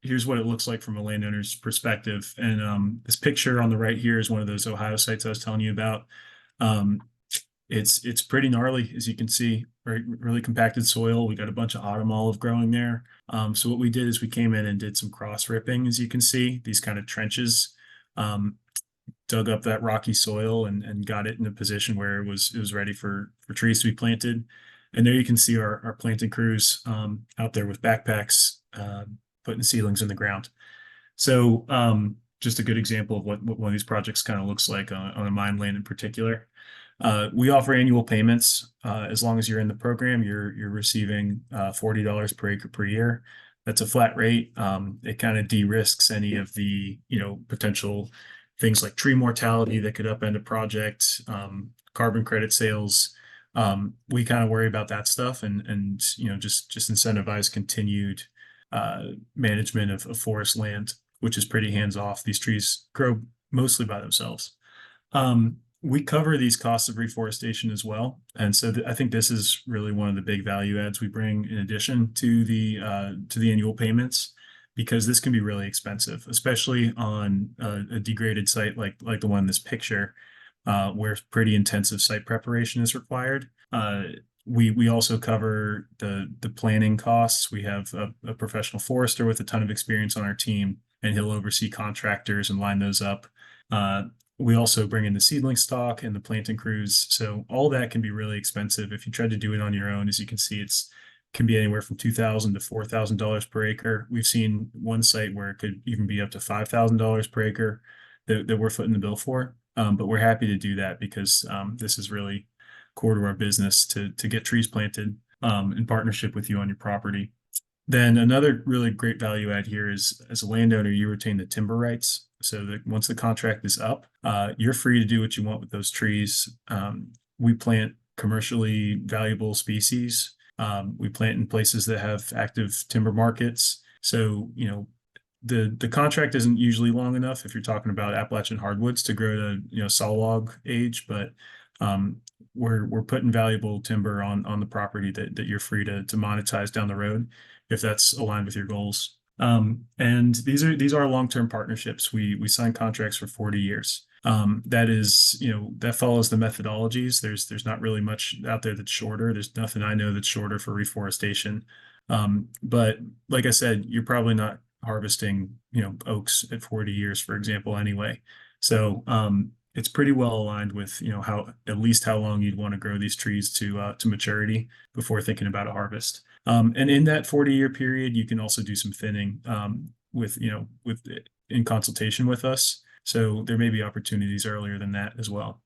Here's what it looks like from a landowner's perspective. And this picture on the right here is one of those Ohio sites I was telling you about. Um, it's pretty gnarly, as you can see, right? Really compacted soil. We got a bunch of autumn olive growing there. So what we did is we came in and did some cross ripping, as you can see, these kind of trenches. Um, Dug up that rocky soil and got it in a position where it was ready for trees to be planted. And there you can see our planting crews out there with backpacks putting seedlings in the ground. So just a good example of what one of these projects kind of looks like on a mine land in particular. We offer annual payments. As long as you're in the program, you're receiving $40 per acre per year. That's a flat rate. It kind of de-risks any of the potential things like tree mortality that could upend a project, carbon credit sales. We kind of worry about that stuff and just incentivize continued management of forest land, which is pretty hands off. These trees grow mostly by themselves. We cover these costs of reforestation as well, and so I think this is really one of the big value adds we bring in addition to the annual payments, because this can be really expensive, especially on a degraded site like the one in this picture, where pretty intensive site preparation is required. We also cover the planning costs. We have a professional forester with a ton of experience on our team, and he'll oversee contractors and line those up. We also bring in the seedling stock and the planting crews. So all that can be really expensive. If you try to do it on your own, as you can see, it's can be anywhere from $2,000 to $4,000 per acre. We've seen one site where it could even be up to $5,000 per acre that we're footing the bill for. But we're happy to do that because this is really core to our business to get trees planted in partnership with you on your property. Then another really great value add here is, as a landowner, you retain the timber rights. So that once the contract is up, you're free to do what you want with those trees. We plant commercially valuable species. We plant in places that have active timber markets. So, the contract isn't usually long enough if you're talking about Appalachian hardwoods to grow to, saw log age, but we're putting valuable timber on the property that you're free to monetize down the road if that's aligned with your goals. And these are long-term partnerships. We sign contracts for 40 years. That is, that follows the methodologies. There's not really much out there that's shorter. There's nothing I know that's shorter for reforestation. But like I said, you're probably not harvesting, oaks at 40 years, for example, anyway. So it's pretty well aligned with, how at least how long you'd want to grow these trees to maturity before thinking about a harvest. And in that 40-year period, you can also do some thinning with in consultation with us. So there may be opportunities earlier than that as well.